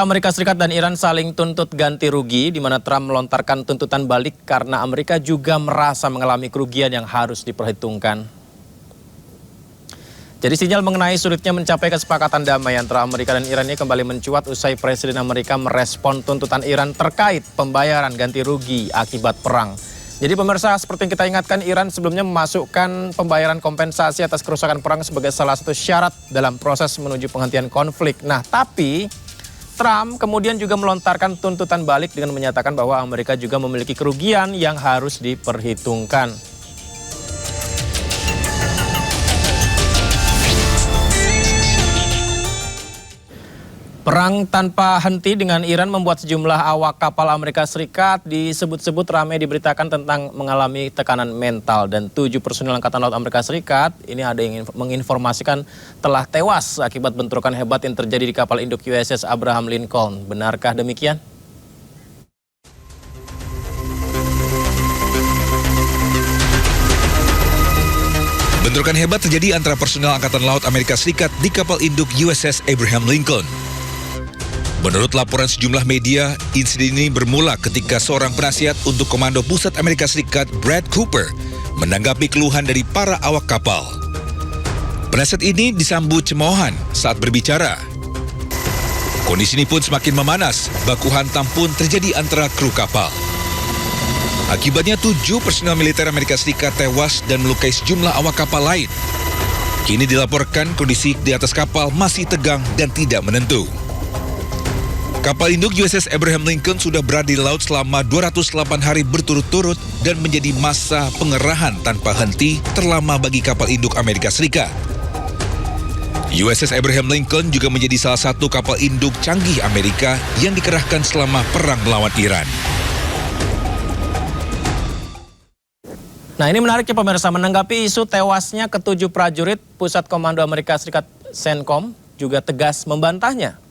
Amerika Serikat dan Iran saling tuntut ganti rugi, di mana Trump melontarkan tuntutan balik karena Amerika juga merasa mengalami kerugian yang harus diperhitungkan. Jadi sinyal mengenai sulitnya mencapai kesepakatan damai antara Amerika dan Iran ini kembali mencuat usai Presiden Amerika merespon tuntutan Iran terkait pembayaran ganti rugi akibat perang. Jadi pemirsa, seperti yang kita ingatkan, Iran sebelumnya memasukkan pembayaran kompensasi atas kerusakan perang sebagai salah satu syarat dalam proses menuju penghentian konflik. Nah, tapi Trump kemudian juga melontarkan tuntutan balik dengan menyatakan bahwa Amerika juga memiliki kerugian yang harus diperhitungkan. Perang tanpa henti dengan Iran membuat sejumlah awak kapal Amerika Serikat disebut-sebut ramai diberitakan tentang mengalami tekanan mental. Dan 7 personil Angkatan Laut Amerika Serikat ini ada yang menginformasikan telah tewas akibat bentrokan hebat yang terjadi di kapal induk USS Abraham Lincoln. Benarkah demikian? Bentrokan hebat terjadi antara personel Angkatan Laut Amerika Serikat di kapal induk USS Abraham Lincoln. Menurut laporan sejumlah media, insiden ini bermula ketika seorang penasihat untuk Komando Pusat Amerika Serikat, Brad Cooper, menanggapi keluhan dari para awak kapal. Penasihat ini disambut cemoohan saat berbicara. Kondisi ini pun semakin memanas, baku hantam pun terjadi antara kru kapal. Akibatnya 7 personel militer Amerika Serikat tewas dan melukai sejumlah awak kapal lain. Kini dilaporkan kondisi di atas kapal masih tegang dan tidak menentu. Kapal induk USS Abraham Lincoln sudah berada di laut selama 208 hari berturut-turut dan menjadi masa pengerahan tanpa henti terlama bagi kapal induk Amerika Serikat. USS Abraham Lincoln juga menjadi salah satu kapal induk canggih Amerika yang dikerahkan selama perang melawan Iran. Nah, ini menarik ya pemirsa, menanggapi isu tewasnya ke-7 prajurit Pusat Komando Amerika Serikat CENTCOM juga tegas membantahnya.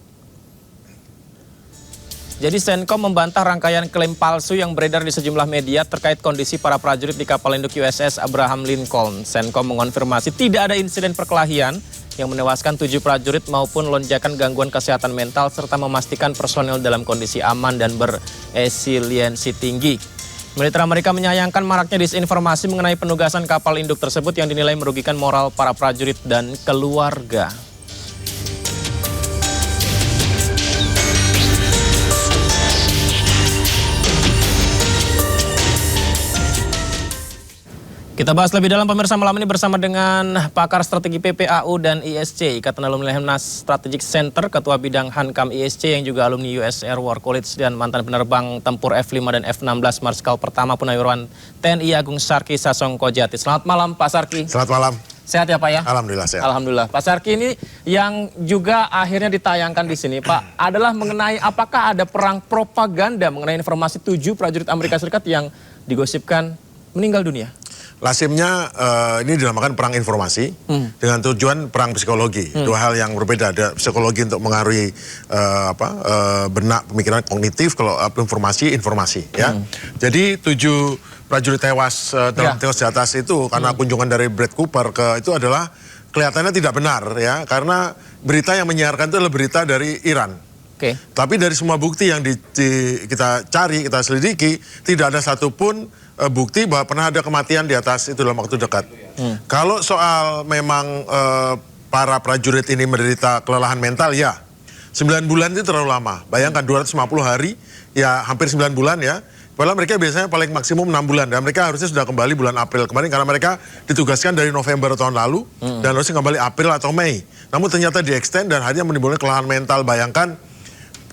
Jadi CENTCOM membantah rangkaian klaim palsu yang beredar di sejumlah media terkait kondisi para prajurit di kapal induk USS Abraham Lincoln. CENTCOM mengonfirmasi tidak ada insiden perkelahian yang menewaskan 7 prajurit maupun lonjakan gangguan kesehatan mental serta memastikan personel dalam kondisi aman dan beresiliensi tinggi. Militer Amerika menyayangkan maraknya disinformasi mengenai penugasan kapal induk tersebut yang dinilai merugikan moral para prajurit dan keluarga. Kita bahas lebih dalam pemirsa malam ini bersama dengan pakar strategi PPAU dan ISC, Ikatan Alumni Lemhanas Strategic Center, Ketua Bidang Hankam ISC yang juga alumni US Air War College dan mantan penerbang tempur F5 dan F16 Marskal Pertama Purnawirawan TNI Agung Sarki Sasongkojati. Selamat malam Pak Sarki. Selamat malam. Sehat ya Pak ya? Alhamdulillah sehat. Alhamdulillah. Pak Sarki, ini yang juga akhirnya ditayangkan di sini Pak adalah mengenai apakah ada perang propaganda mengenai informasi 7 prajurit Amerika Serikat yang digosipkan meninggal dunia. Lazimnya ini dinamakan perang informasi dengan tujuan perang psikologi. Dua hal yang berbeda. Ada psikologi untuk mengaruhi benak pemikiran kognitif, kalau informasi ya. Jadi 7 prajurit tewas tewas di atas itu karena kunjungan dari Brad Cooper itu adalah kelihatannya tidak benar ya, karena berita yang menyiarkan itu adalah berita dari Iran. Tapi dari semua bukti yang kita cari, kita selidiki, tidak ada satupun bukti bahwa pernah ada kematian di atas itu dalam waktu dekat. Kalau soal memang para prajurit ini menderita kelelahan mental, ya 9 bulan itu terlalu lama. Bayangkan 250 hari, ya hampir 9 bulan ya. Padahal mereka biasanya paling maksimum 6 bulan. Dan mereka harusnya sudah kembali bulan April kemarin karena mereka ditugaskan dari November tahun lalu. Dan harusnya kembali April atau Mei. Namun ternyata di-extend dan hanya menimbulkan kelelahan mental. Bayangkan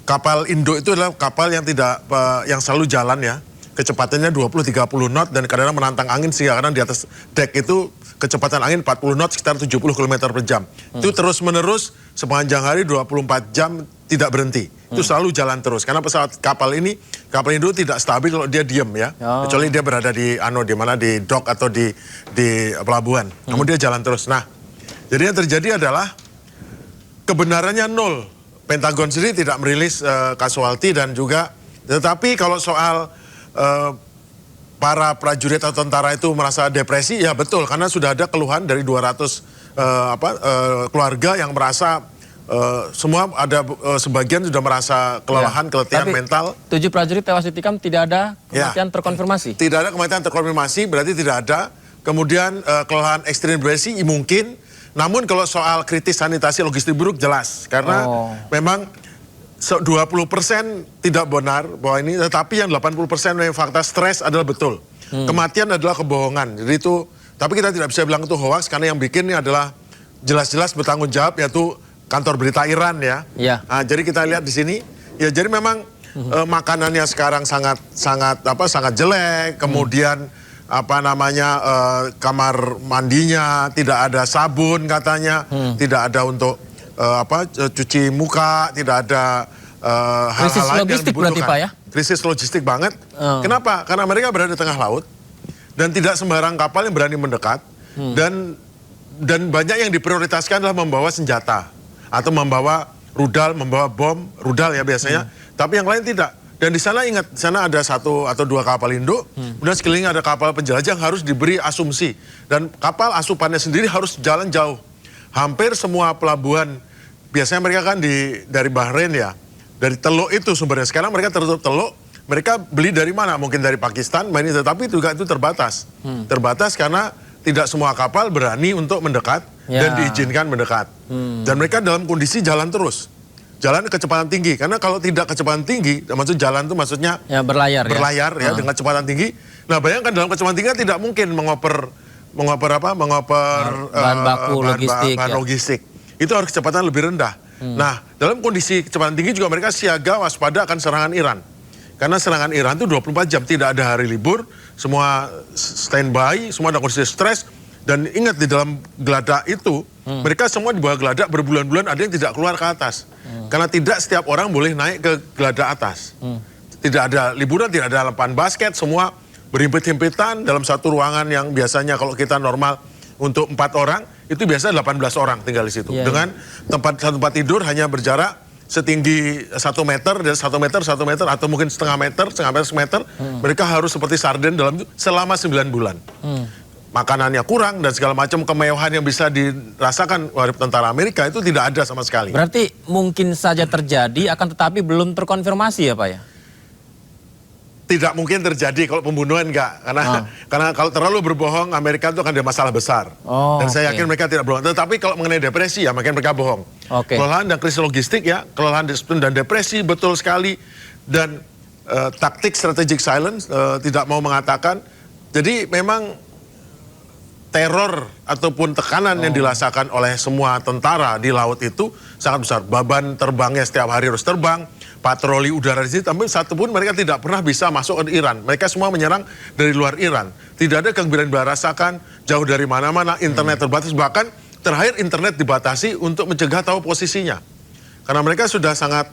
kapal induk itu adalah kapal yang yang selalu jalan ya. Kecepatannya 20-30 knot dan kadang-kadang menantang angin sehingga kadang di atas deck itu kecepatan angin 40 knot sekitar 70 km per jam. Itu terus-menerus sepanjang hari 24 jam tidak berhenti. Itu selalu jalan terus. Karena pesawat kapal induk tidak stabil kalau dia diam ya. Kecuali dia berada di di dock atau di pelabuhan. Namun dia jalan terus. Nah, jadi yang terjadi adalah kebenarannya nol. Pentagon sendiri tidak merilis casualty dan juga, tetapi kalau soal para prajurit atau tentara itu merasa depresi, ya betul, karena sudah ada keluhan dari 200 keluarga yang merasa semua ada sebagian sudah merasa kelelahan, keletihan Tapi mental. 7 prajurit tewas ditikam, tidak ada kematian terkonfirmasi? Tidak ada kematian terkonfirmasi, berarti tidak ada. Kemudian kelelahan ekstrim depresi mungkin. Namun kalau soal kritis sanitasi logistik buruk jelas. Karena memang 20% tidak benar bahwa ini, tetapi yang 80% yang fakta stres adalah betul. Kematian adalah kebohongan. Jadi itu, tapi kita tidak bisa bilang itu hoax karena yang bikin ini adalah jelas-jelas bertanggung jawab, yaitu kantor berita Iran ya. Nah, jadi kita lihat di sini, ya jadi memang makanannya sekarang sangat jelek, kemudian kamar mandinya tidak ada sabun katanya, tidak ada untuk cuci muka, tidak ada hal-hal lain yang dibutuhkan. Berarti, Pak, ya? Krisis logistik banget. Kenapa? Karena mereka berada di tengah laut dan tidak sembarang kapal yang berani mendekat, dan banyak yang diprioritaskan adalah membawa senjata atau membawa rudal, membawa bom, rudal ya biasanya, tapi yang lain tidak. Dan di sana ingat, di sana ada 1 atau 2 kapal induk, kemudian sekelilingnya ada kapal penjelajah yang harus diberi asumsi. Dan kapal asupannya sendiri harus jalan jauh. Hampir semua pelabuhan, biasanya mereka kan dari Bahrain ya, dari Teluk itu sumbernya. Sekarang mereka tertutup Teluk, mereka beli dari mana? Mungkin dari Pakistan, tetapi juga itu terbatas. Terbatas karena tidak semua kapal berani untuk mendekat dan diizinkan mendekat. Dan mereka dalam kondisi jalan terus. Jalan kecepatan tinggi, karena kalau tidak kecepatan tinggi, maksud jalan itu maksudnya berlayar ya dengan kecepatan tinggi. Nah, bayangkan dalam kecepatan tinggi kan tidak mungkin mengoper bahan baku, logistik. Itu harus kecepatan lebih rendah. Nah, dalam kondisi kecepatan tinggi juga mereka siaga waspada akan serangan Iran. Karena serangan Iran itu 24 jam, tidak ada hari libur, semua standby, semua ada kondisi stres. Dan ingat di dalam geladak itu, mereka semua di bawah geladak berbulan-bulan, ada yang tidak keluar ke atas. Karena tidak setiap orang boleh naik ke geladak atas. Tidak ada liburan, tidak ada lapangan basket, semua berhimpit-himpitan dalam satu ruangan yang biasanya kalau kita normal untuk 4 orang, itu biasa 18 orang tinggal di situ. Dengan satu tempat tidur hanya berjarak setinggi 1 meter, dan 1 meter, atau mungkin setengah meter, semeter, mereka harus seperti sarden dalam itu selama 9 bulan. Makanannya kurang dan segala macam kemewahan yang bisa dirasakan oleh tentara Amerika itu tidak ada sama sekali. Berarti mungkin saja terjadi, akan tetapi belum terkonfirmasi ya Pak ya? Tidak mungkin terjadi kalau pembunuhan enggak. Karena kalau terlalu berbohong, Amerika itu akan ada masalah besar. Dan saya yakin mereka tidak berbohong. Tetapi kalau mengenai depresi ya, makanya mereka bohong. Kelelahan dan krisis logistik ya, kelelahan dan depresi betul sekali. Dan taktik strategic silence, tidak mau mengatakan. Jadi memang teror ataupun tekanan yang dirasakan oleh semua tentara di laut itu sangat besar. Beban terbangnya setiap hari harus terbang, patroli udara di situ, tapi satu pun mereka tidak pernah bisa masuk ke Iran. Mereka semua menyerang dari luar Iran. Tidak ada kegembiraan dirasakan, jauh dari mana-mana, internet terbatas, bahkan terakhir internet dibatasi untuk mencegah tahu posisinya. Karena mereka sudah sangat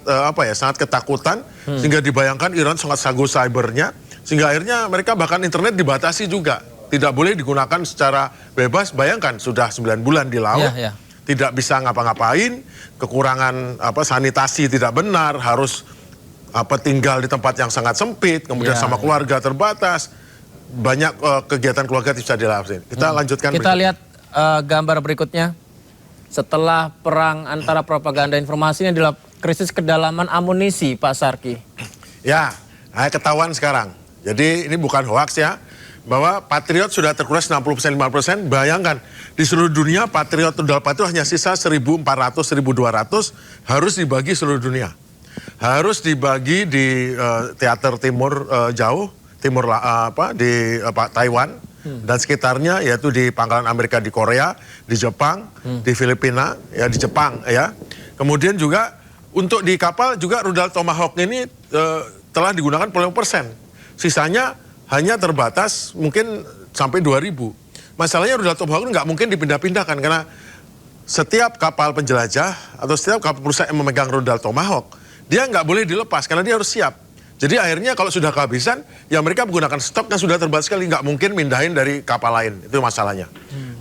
sangat ketakutan, sehingga dibayangkan Iran sangat sago cybernya, sehingga akhirnya mereka bahkan internet dibatasi juga. Tidak boleh digunakan secara bebas. Bayangkan sudah 9 bulan di laut, tidak bisa ngapa-ngapain, kekurangan sanitasi tidak benar, harus tinggal di tempat yang sangat sempit, kemudian sama keluarga terbatas, banyak kegiatan keluarga bisa dilakukan. Kita lanjutkan. Kita lihat gambar berikutnya. Setelah perang antara propaganda informasi, ini adalah krisis kedalaman amunisi, Pak Sarki. Ya, ketahuan sekarang. Jadi ini bukan hoax ya. Bahwa Patriot sudah terkuras 60%, 50%, bayangkan di seluruh dunia Patriot rudal Patriot hanya sisa 1.400, 1.200, harus dibagi seluruh dunia. Harus dibagi di teater timur jauh, di Taiwan dan sekitarnya, yaitu di pangkalan Amerika di Korea, di Jepang, di Filipina, ya di Jepang ya. Kemudian juga untuk di kapal juga rudal Tomahawk ini telah digunakan 40%. Sisanya hanya terbatas mungkin sampai 2.000. Masalahnya rudal Tomahawk nggak mungkin dipindah-pindahkan karena setiap kapal penjelajah atau setiap kapal perusahaan yang memegang rudal Tomahawk, dia nggak boleh dilepas karena dia harus siap. Jadi akhirnya kalau sudah kehabisan, ya mereka menggunakan stok yang sudah terbatas sekali, nggak mungkin mindahin dari kapal lain. Itu masalahnya.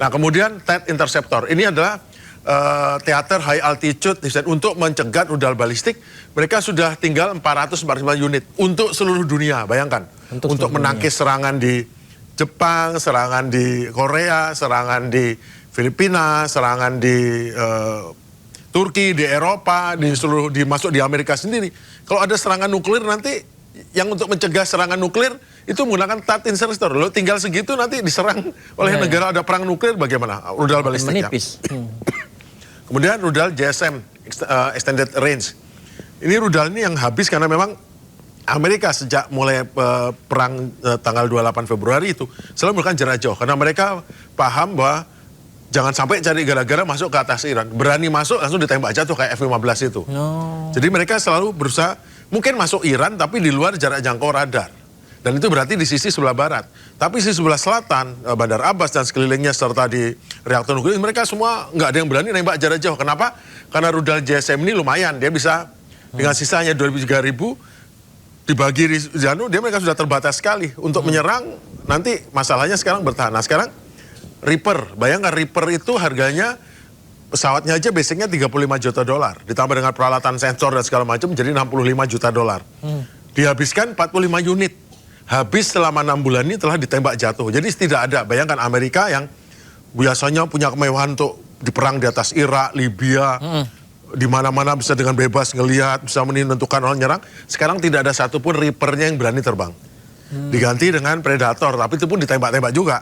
Nah kemudian THAAD Interceptor, ini adalah teater high altitude untuk mencegat rudal balistik. Mereka sudah tinggal 445 unit untuk seluruh dunia, bayangkan. Untuk menangkis serangan di Jepang, serangan di Korea, serangan di Filipina, serangan di Turki, di Eropa, masuk di Amerika sendiri. Kalau ada serangan nuklir nanti yang untuk mencegah serangan nuklir itu menggunakan THAAD insertor. Lo tinggal segitu nanti diserang oleh negara ada perang nuklir bagaimana? Rudal balistik. Menipis. Kemudian rudal JSM extended range. Ini rudal ini yang habis karena memang Amerika sejak mulai perang tanggal 28 Februari itu selalu melakukan jarak jauh karena mereka paham bahwa jangan sampai cari gara-gara masuk ke atas Iran. Berani masuk langsung ditembak jatuh kayak F-15 itu. Jadi mereka selalu berusaha mungkin masuk Iran tapi di luar jarak jangkau radar. Dan itu berarti di sisi sebelah barat. Tapi sisi sebelah selatan, Bandar Abbas dan sekelilingnya serta di reaktor nuklir, mereka semua nggak ada yang berani nembak jarak jauh. Kenapa? Karena rudal JSM ini lumayan. Dia bisa dengan sisanya 2.000-3.000 dibagi di Janu, mereka sudah terbatas sekali. Untuk menyerang, nanti masalahnya sekarang bertahan. Nah sekarang Reaper, bayangkan Reaper itu harganya pesawatnya aja basicnya $35 juta. Ditambah dengan peralatan sensor dan segala macam jadi $65 juta. Dihabiskan 45 unit. Habis selama 6 bulan ini telah ditembak jatuh. Jadi tidak ada, bayangkan Amerika yang biasanya punya kemewahan untuk diperang di atas Irak, Libya, di mana-mana bisa dengan bebas ngelihat, bisa menentukan orang nyerang. Sekarang tidak ada satupun Reaper-nya yang berani terbang. Diganti dengan Predator, tapi itu pun ditembak-tembak juga.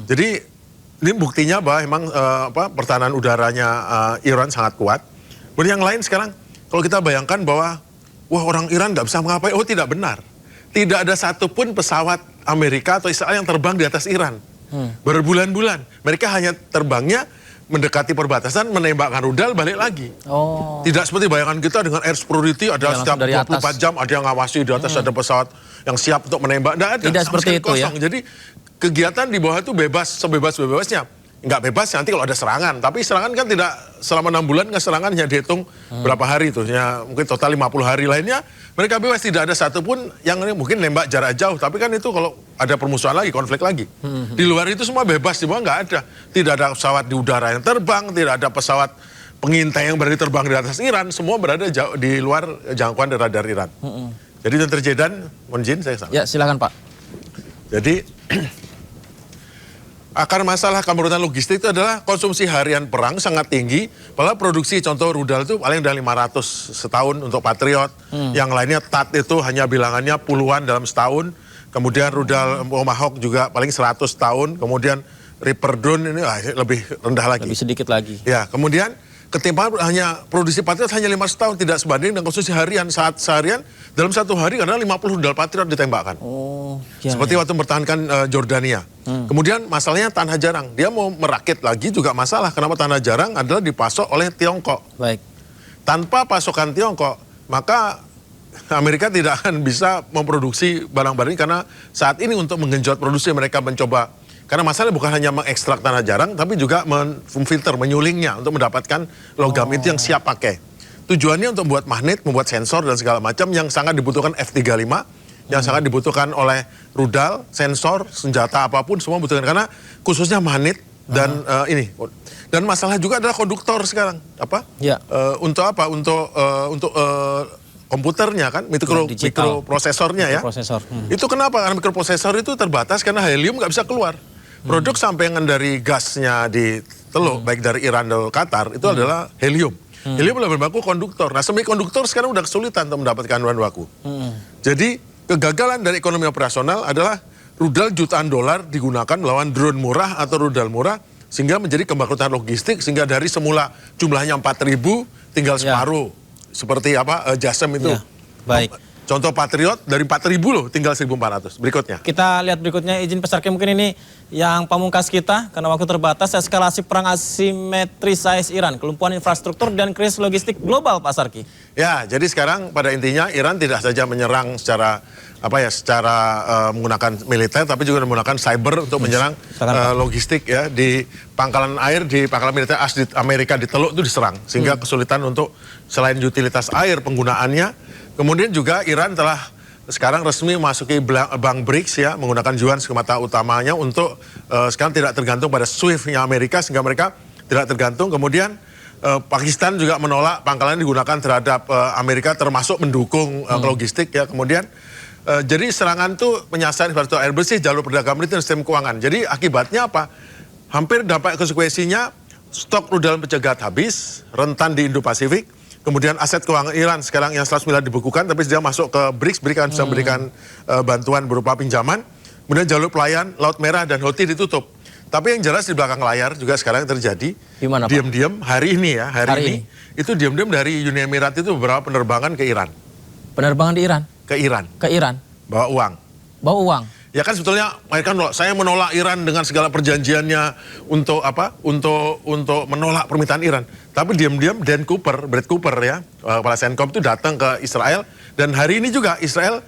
Jadi ini buktinya bahwa memang pertahanan udaranya Iran sangat kuat. Kemudian yang lain sekarang, kalau kita bayangkan bahwa wah orang Iran nggak bisa mengapain, oh tidak benar. Tidak ada satupun pesawat Amerika atau Israel yang terbang di atas Iran. Berbulan-bulan. Mereka hanya terbangnya mendekati perbatasan, menembakkan rudal, balik lagi. Tidak seperti bayangan kita dengan air security, ada setiap 24 jam, ada yang ngawasi, di atas ada pesawat yang siap untuk menembak. Tidak ada. Tidak seperti itu kosong. ya. Jadi kegiatan di bawah itu bebas, sebebas-bebasnya. Nggak bebas nanti kalau ada serangan. Tapi serangan kan tidak selama 6 bulan, serangan hanya dihitung berapa hari itu. Ya, mungkin total 50 hari lainnya. Mereka bebas, tidak ada satupun yang mungkin nembak jarak jauh. Tapi kan itu kalau ada permusuhan lagi, konflik lagi. Di luar itu semua bebas, di bawah nggak ada. Tidak ada pesawat di udara yang terbang, tidak ada pesawat pengintai yang berani terbang di atas Iran. Semua berada jauh di luar jangkauan radar Iran. Jadi yang terjadi, mohon izin saya salah. Ya silakan Pak. Jadi akar masalah kemerotan logistik itu adalah konsumsi harian perang sangat tinggi. Padahal produksi contoh rudal itu paling dari 500 setahun untuk Patriot. Yang lainnya THAAD itu hanya bilangannya puluhan dalam setahun. Kemudian rudal Tomahawk juga paling 100 tahun. Kemudian Reaper drone ini lebih rendah lagi. Lebih sedikit lagi. Ya, kemudian ketimpangan hanya produksi Patriot hanya 500 tahun tidak sebanding dengan konsumsi harian. Saat seharian dalam satu hari karena 50 rudal Patriot ditembakkan. Seperti waktu mempertahankan Jordania. Kemudian masalahnya tanah jarang. Dia mau merakit lagi juga masalah. Kenapa tanah jarang adalah dipasok oleh Tiongkok. Baik. Tanpa pasokan Tiongkok, maka Amerika tidak akan bisa memproduksi barang-barang ini karena saat ini untuk menggenjot produksi mereka mencoba. Karena masalah bukan hanya mengekstrak tanah jarang, tapi juga memfilter, menyulingnya untuk mendapatkan logam itu yang siap pakai. Tujuannya untuk membuat magnet, membuat sensor dan segala macam yang sangat dibutuhkan F-35, yang sangat dibutuhkan oleh rudal, sensor, senjata apapun semua dibutuhkan. Karena khususnya magnet dan ini. Dan masalah juga adalah konduktor sekarang. Apa? Ya. Untuk apa? Untuk komputernya kan, mikroprosesornya ya. Mikroprosesor. Itu kenapa? Karena mikroprosesor itu terbatas karena helium nggak bisa keluar. Produk sampengan dari gasnya di Teluk, baik dari Iran atau Qatar, itu adalah helium. Helium adalah bahan baku konduktor. Nah, semikonduktor sekarang udah kesulitan untuk mendapatkan bahan baku. Jadi, kegagalan dari ekonomi operasional adalah rudal jutaan dolar digunakan melawan drone murah atau rudal murah, sehingga menjadi kebangkrutan logistik, sehingga dari semula jumlahnya 4.000, tinggal separuh. Seperti apa, JASM itu. Ya. Baik. Contoh Patriot dari 4.000 loh, tinggal 1.400. Berikutnya. Kita lihat berikutnya, izin Pak Sarki, mungkin ini yang pamungkas kita, karena waktu terbatas, eskalasi perang asimetris AS Iran, kelumpuhan infrastruktur dan krisis logistik global, Pak Sarki. Ya, jadi sekarang pada intinya Iran tidak saja menyerang secara menggunakan militer, tapi juga menggunakan cyber untuk menyerang logistik ya di pangkalan air, di pangkalan militer Amerika di Teluk itu diserang, sehingga kesulitan untuk selain utilitas air penggunaannya. Kemudian juga Iran telah sekarang resmi memasuki bank BRICS ya, menggunakan yuan sebagai mata utamanya untuk sekarang tidak tergantung pada SWIFT-nya Amerika, sehingga mereka tidak tergantung. Kemudian Pakistan juga menolak pangkalan digunakan terhadap Amerika, termasuk mendukung logistik ya. Kemudian jadi serangan itu menyasar infrastruktur air bersih, jalur perdagangan maritim, sistem keuangan. Jadi akibatnya apa? Hampir dampak konsekuensinya stok rudal pencegat habis, rentan di Indo-Pasifik. Kemudian aset keuangan Iran sekarang yang 100 miliar dibekukan, tapi dia masuk ke BRICS, bisa memberikan bantuan berupa pinjaman. Kemudian jalur pelayan Laut Merah dan Houthi ditutup. Tapi yang jelas di belakang layar juga sekarang terjadi, diam-diam hari ini itu diam-diam dari Uni Emirat itu beberapa penerbangan ke Iran. Penerbangan di Iran? Ke Iran. Ke Iran? Bawa uang. Bawa uang? Ya kan sebetulnya mereka saya menolak Iran dengan segala perjanjiannya untuk apa? Untuk menolak permintaan Iran. Tapi diam-diam Brad Cooper ya, kepala Centcom itu datang ke Israel dan hari ini juga Israel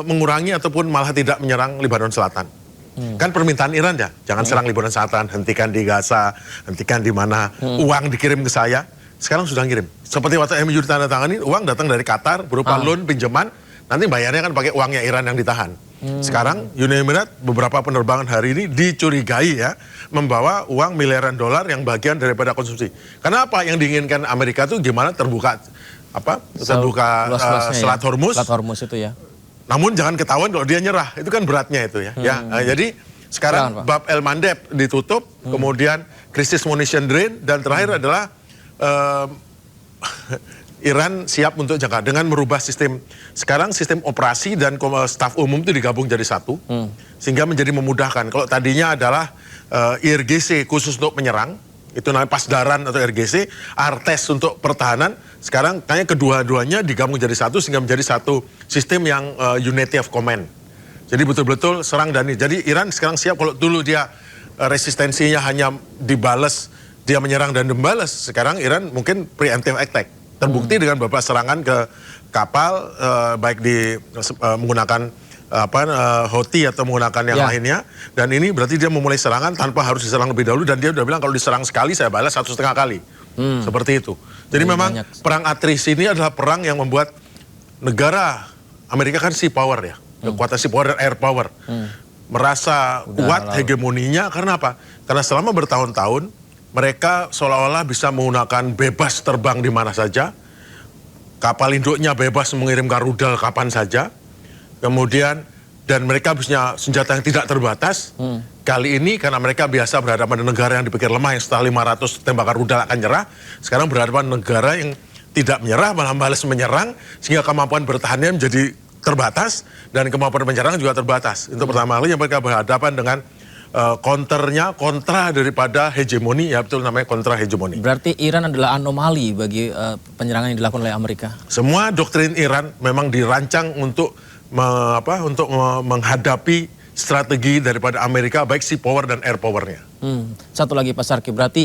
mengurangi ataupun malah tidak menyerang Lebanon Selatan. Kan permintaan Iran ya, jangan serang Lebanon Selatan, hentikan di Gaza, hentikan di mana, uang dikirim ke saya. Sekarang sudah ngirim. Seperti waktu MOU ditandatangani, uang datang dari Qatar berupa loan pinjaman, nanti bayarnya kan pakai uangnya Iran yang ditahan. Sekarang Uni Emirat beberapa penerbangan hari ini dicurigai ya membawa uang miliaran dolar yang bagian daripada konsumsi. Karena apa yang diinginkan Amerika itu gimana terbuka Selat Hormuz. Selat Hormuz itu ya. Namun jangan ketahuan kalau dia nyerah, itu kan beratnya itu ya. Jadi sekarang Bab El Mandeb ditutup, kemudian krisis munition drain dan terakhir adalah Iran siap untuk jangka dengan merubah sistem. Sekarang sistem operasi dan staf umum itu digabung jadi satu, sehingga menjadi memudahkan. Kalau tadinya adalah IRGC khusus untuk menyerang, itu namanya Pasdaran atau IRGC, Artes untuk pertahanan. Sekarang kayaknya kedua-duanya digabung jadi satu, sehingga menjadi satu sistem yang unity of command. Jadi betul-betul serang dan ini. Jadi Iran sekarang siap. Kalau dulu dia resistensinya hanya dibales, dia menyerang dan membalas. Sekarang Iran mungkin preemptive attack. Terbukti dengan beberapa serangan ke kapal, baik menggunakan Houthi atau menggunakan yang lainnya. Dan ini berarti dia memulai serangan tanpa harus diserang lebih dahulu. Dan dia sudah bilang kalau diserang sekali saya balas 1,5 kali. Seperti itu. Jadi memang perang atrisi ini adalah perang yang membuat negara Amerika kan sea power ya. Kekuatan sea power dan air power. Merasa kuat hegemoninya karena apa? Karena selama bertahun-tahun mereka seolah-olah bisa menggunakan bebas terbang di mana saja. Kapal induknya bebas mengirimkan rudal kapan saja. Kemudian, dan mereka punya senjata yang tidak terbatas. Kali ini karena mereka biasa berhadapan dengan negara yang dipikir lemah, yang setelah 500 tembakan rudal akan nyerah. Sekarang berhadapan dengan negara yang tidak menyerah, malah balas menyerang. Sehingga kemampuan bertahannya menjadi terbatas. Dan kemampuan menyerang juga terbatas. Itu pertama kali yang mereka berhadapan dengan kontra daripada hegemoni, ya betul namanya kontra hegemoni. Berarti Iran adalah anomali bagi penyerangan yang dilakukan oleh Amerika. Semua doktrin Iran memang dirancang untuk menghadapi strategi daripada Amerika, baik sea power dan air powernya. Satu lagi Pak Sarki, berarti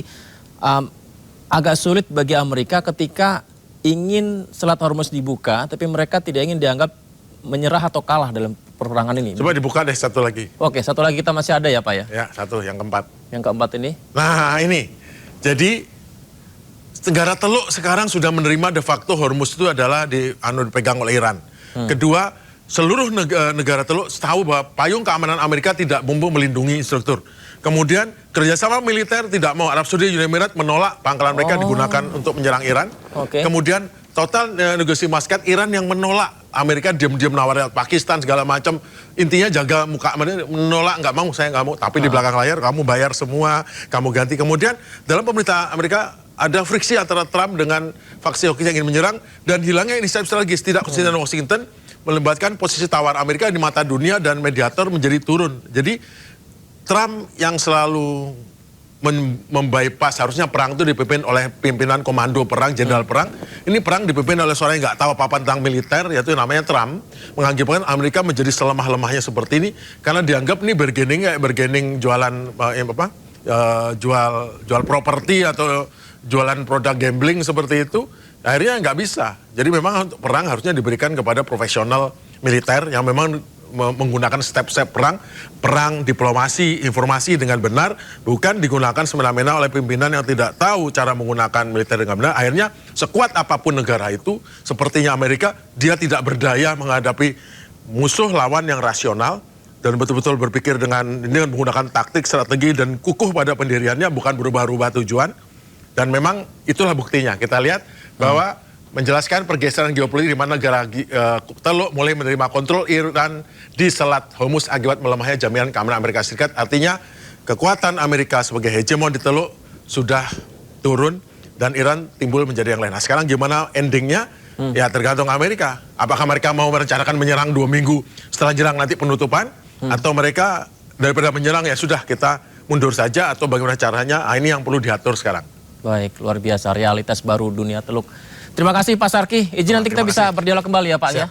agak sulit bagi Amerika ketika ingin Selat Hormuz dibuka, tapi mereka tidak ingin dianggap menyerah atau kalah dalam peperangan ini. Coba dibuka deh satu lagi. Oke, satu lagi kita masih ada ya Pak ya? Ya, satu, yang keempat. Yang keempat ini? Nah ini, jadi negara Teluk sekarang sudah menerima de facto Hormuz itu adalah dipegang oleh Iran. Kedua, seluruh negara Teluk tahu bahwa payung keamanan Amerika tidak mampu melindungi instruktur. Kemudian kerjasama militer tidak mau. Arab Saudi, Uni Emirat menolak pangkalan mereka digunakan untuk menyerang Iran. Kemudian total negosiasi Muscat, Iran yang menolak. Amerika diam-diam menawarkan Pakistan segala macam. Intinya jaga muka, menolak, nggak mau, saya nggak mau. Tapi di belakang layar kamu bayar semua, kamu ganti. Kemudian dalam pemerintah Amerika ada friksi antara Trump dengan faksi Houthi yang ingin menyerang. Dan hilangnya inisiatif strategis, tidak konsisten Washington, melibatkan posisi tawar Amerika di mata dunia dan mediator menjadi turun. Jadi Trump yang selalu membypass, harusnya perang itu dipimpin oleh pimpinan komando perang, jenderal perang. Ini perang dipimpin oleh seorang yang nggak tahu apa-apa tentang militer, yaitu namanya Trump. Mengakibatkan Amerika menjadi selemah-lemahnya seperti ini, karena dianggap ini bergening jualan jual properti atau jualan produk gambling seperti itu. Akhirnya nggak bisa. Jadi memang perang harusnya diberikan kepada profesional militer yang memang menggunakan step-step perang diplomasi, informasi dengan benar, bukan digunakan semena-mena oleh pimpinan yang tidak tahu cara menggunakan militer dengan benar. Akhirnya sekuat apapun negara itu, sepertinya Amerika, dia tidak berdaya menghadapi musuh lawan yang rasional dan betul-betul berpikir dengan menggunakan taktik, strategi dan kukuh pada pendiriannya, bukan berubah-ubah tujuan. Dan memang itulah buktinya. Kita lihat bahwa menjelaskan pergeseran geopolitik di mana negara Teluk mulai menerima kontrol Iran di Selat Hormuz akibat melemahnya jaminan keamanan Amerika Serikat. Artinya kekuatan Amerika sebagai hegemon di Teluk sudah turun, dan Iran timbul menjadi yang lain. Nah sekarang gimana endingnya? Ya tergantung Amerika. Apakah mereka mau merencanakan menyerang 2 minggu setelah nyerang nanti penutupan? Atau mereka daripada menyerang ya sudah kita mundur saja, atau bagaimana caranya? Nah, ini yang perlu diatur sekarang. Baik, luar biasa realitas baru dunia teluk. Terima kasih Pak Sarki. Izin nanti kita bisa berdialog kembali ya Pak ya.